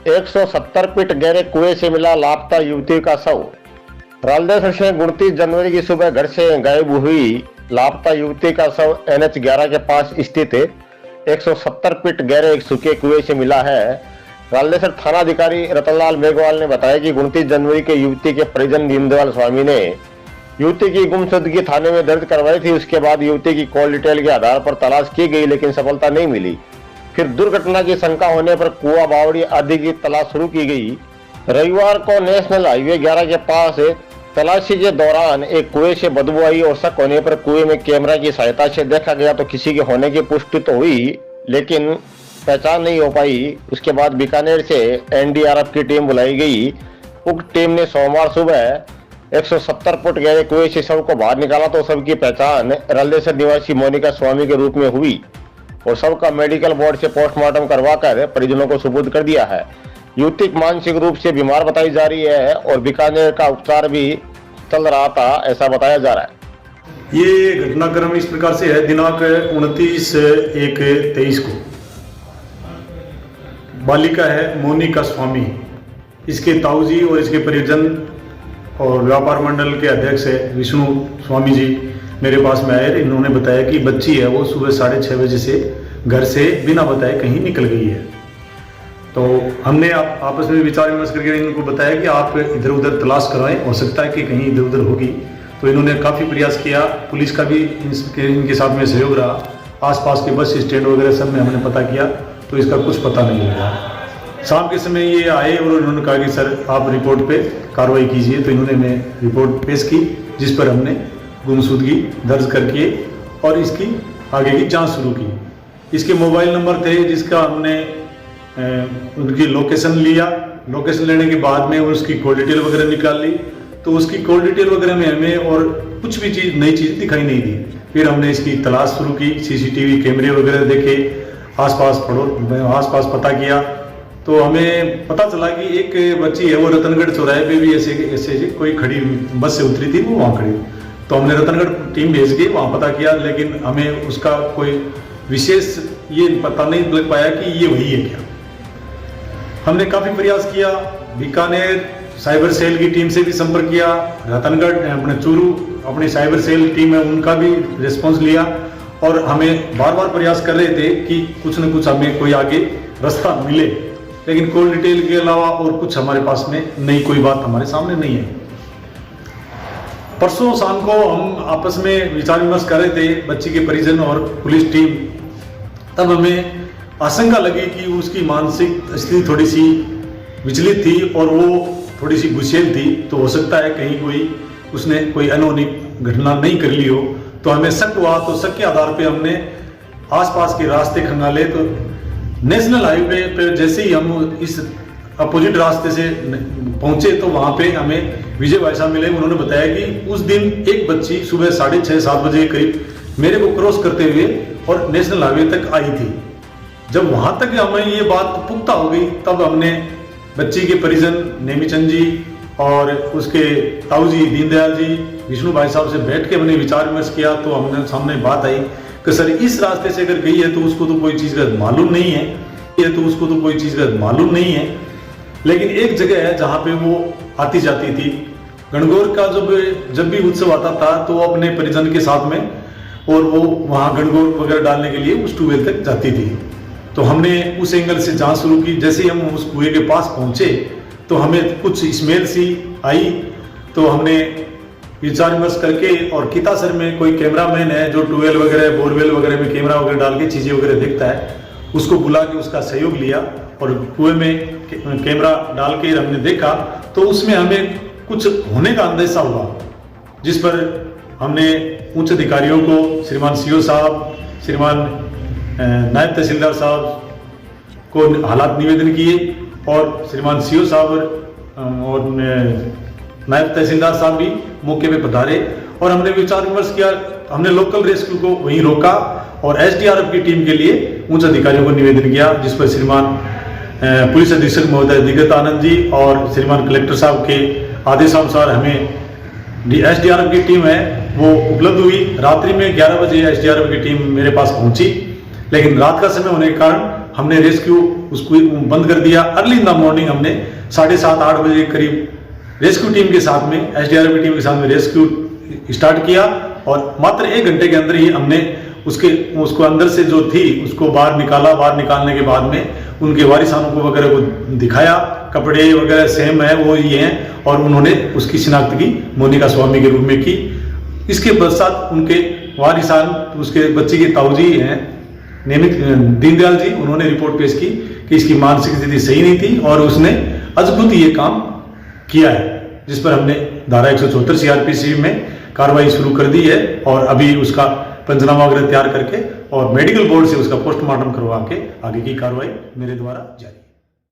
170 feet गहरे कुएं से मिला लापता युवती का शव। रालदेसर से 29 जनवरी की सुबह घर से गायब हुई लापता युवती का शव NH 11 के पास स्थित 170 फीट गहरे एक सूखे कुएं से मिला है। रालदेसर थानाधिकारी रतनलाल मेघवाल ने बताया कि 29 जनवरी के युवती के परिजन दीनदयाल स्वामी ने युवती की गुमशुदगी थाने में दर्ज करवाई थी। उसके बाद युवती की कॉल डिटेल के आधार पर तलाश की गई, लेकिन सफलता नहीं मिली। फिर दुर्घटना की शंका होने पर कुआं, बावड़ी आदि की तलाश शुरू की गई। रविवार को नेशनल हाईवे 11 के पास तलाशी के दौरान एक कुएं से बदबू आई और शक होने पर कुएं में कैमरा की सहायता से देखा गया तो किसी के होने की पुष्टि तो हुई, लेकिन पहचान नहीं हो पाई। उसके बाद बीकानेर से NDRF की टीम बुलाई गई। उक्त टीम ने सोमवार सुबह 170 फुट गहरे कुएं से शव को बाहर निकाला तो शव की पहचान रालदेसर निवासी मोनिका स्वामी के रूप में हुई और शव का मेडिकल बोर्ड से पोस्टमार्टम करवाकर परिजनों को सुपुर्द कर दिया है। युवती मानसिक रूप से बीमार बताई जा रही है और बीकानेर का उपचार भी चल रहा था, ऐसा बताया जा रहा है। ये घटनाक्रम इस प्रकार से है। दिनांक 29/1/23 को बालिका है मोनिका स्वामी, इसके ताऊजी और इसके परिजन और व्यापार मंडल के अध्यक्ष है विष्णु स्वामी जी मेरे पास में आए। इन्होंने बताया कि बच्ची है वो सुबह 6:30 बजे से घर से बिना बताए कहीं निकल गई है। तो हमने आपस में विचार विमर्श करके इनको बताया कि आप इधर उधर तलाश करवाएं, हो सकता है कि कहीं इधर उधर होगी। तो इन्होंने काफ़ी प्रयास किया, पुलिस का भी इनके साथ में सहयोग रहा। आसपास के बस स्टैंड वगैरह सब में हमने पता किया तो इसका कुछ पता नहीं लगा। शाम के समय ये आए और उन्होंने कहा कि सर आप रिपोर्ट पे कार्रवाई कीजिए। तो इन्होंने मैं रिपोर्ट पेश की, जिस पर हमने गुमशुदगी दर्ज करके और इसकी आगे की जांच शुरू की। इसके मोबाइल नंबर थे जिसका हमने उनकी लोकेशन लिया। लोकेशन लेने के बाद में उसकी कॉल डिटेल वगैरह निकाल ली। तो उसकी कॉल डिटेल वगैरह में हमें और कुछ भी चीज़ नई चीज़ दिखाई नहीं दी। फिर हमने इसकी तलाश शुरू की, CCTV कैमरे वगैरह देखे, आसपास पता किया। तो हमें पता चला कि एक बच्ची है वो रतनगढ़ चौराहे पे भी ऐसे कोई खड़ी बस से उतरी थी, वो वहाँ खड़ी। तो हमने रतनगढ़ टीम भेज के वहाँ पता किया, लेकिन हमें उसका कोई विशेष ये पता नहीं लग पाया कि ये वही है क्या। हमने काफ़ी प्रयास किया, बीकानेर साइबर सेल की टीम से भी संपर्क किया, रतनगढ़ अपने चूरू अपनी साइबर सेल टीम है उनका भी रिस्पॉन्स लिया और हमें बार बार प्रयास कर रहे थे कि कुछ न कुछ हमें कोई आगे रास्ता मिले, लेकिन कॉल डिटेल के अलावा और कुछ हमारे पास में नई कोई बात हमारे सामने नहीं है। परसों शाम को हम आपस में विचार विमर्श कर रहे थे, बच्ची के परिजन और पुलिस टीम। तब हमें आशंका लगी कि उसकी मानसिक स्थिति थोड़ी सी विचलित थी और वो थोड़ी सी गुस्सेल थी। तो हो सकता है कहीं उसने कोई अनहोनी घटना नहीं कर ली हो। तो हमें शक हुआ, तो शक के आधार पे हमने आसपास के रास्ते खंगाले। तो नेशनल हाईवे पे जैसे ही हम इस अपोजिट रास्ते से पहुंचे तो वहां पे हमें विजय भाई साहब मिले। उन्होंने बताया कि उस दिन एक बच्ची सुबह 6:30-7 बजे के करीब मेरे को क्रॉस करते हुए और नेशनल हाईवे तक आई थी। जब वहां तक हमें ये बात पुख्ता हो गई, तब हमने बच्ची के परिजन नेमीचंद जी और उसके ताऊजी दीनदयाल जी विष्णु भाई साहब से बैठ के हमने विचार विमर्श किया। तो हमने सामने बात आई कि सर इस रास्ते से अगर गई है तो उसको तो कोई चीज़ का मालूम नहीं है, लेकिन एक जगह है जहाँ पे वो आती जाती थी। गणगौर का जब भी उत्सव आता था तो वो अपने परिजन के साथ में और वो वहाँ गणगौर वगैरह डालने के लिए उस ट्यूबवेल तक जाती थी। तो हमने उस एंगल से जांच शुरू की। जैसे ही हम उस कुएं के पास पहुंचे तो हमें कुछ स्मेल सी आई। तो हमने विचार विमर्श करके और कितासर में कोई कैमरामैन है जो ट्यूबवेल वगैरह बोरवेल वगैरह में कैमरा वगैरह डाल के चीज़ें वगैरह देखता है, उसको बुला के उसका सहयोग लिया और कुएं में कैमरा डाल के हमने देखा। तो उसमें हमें कुछ होने का अंदेशा हुआ, जिस पर हमने उच्च अधिकारियों को श्रीमान CO साहब, श्रीमान नायब तहसीलदार साहब को हालात निवेदन किए और श्रीमान CO साहब और नायब तहसीलदार साहब भी मौके पे पधारे और हमने विचार विमर्श किया। हमने लोकल रेस्क्यू को वहीं रोका और SDRF की टीम के लिए उच्च अधिकारियों को निवेदन किया, जिस पर श्रीमान पुलिस अधीक्षक महोदय दिगत आनंद जी और श्रीमान कलेक्टर साहब के आदेशानुसार हमें SDRF की टीम है वो उपलब्ध हुई। रात्रि में 11 बजे SDRF की टीम मेरे पास पहुंची, लेकिन रात का समय होने के कारण हमने रेस्क्यू उसको बंद कर दिया। अर्ली इन द मॉर्निंग हमने 7:30-8 बजे करीब रेस्क्यू टीम के साथ में, एसडीआरएफ टीम के साथ में रेस्क्यू स्टार्ट किया और मात्र 1 घंटे के अंदर ही हमने उसको अंदर से जो थी उसको बाहर निकाला। बाहर निकालने के बाद में उनके वारिसानों को वगैरह को दिखाया, कपड़े वगैरह सेम है वो ये हैं, और उन्होंने उसकी शिनाख्त की मोनिका स्वामी के रूप में की। इसके पश्चात उनके वारिसान, उसके बच्चे की ताऊजी हैं नियमित दीनदयाल जी, उन्होंने रिपोर्ट पेश की कि इसकी मानसिक स्थिति सही नहीं थी और उसने अद्भुत ये काम किया है, जिस पर हमने धारा 174 सीआरपीसी में कार्रवाई शुरू कर दी है और अभी उसका पंचनामा वगैरह तैयार करके और मेडिकल बोर्ड से उसका पोस्टमार्टम करवा के आगे की कार्रवाई मेरे द्वारा जारी।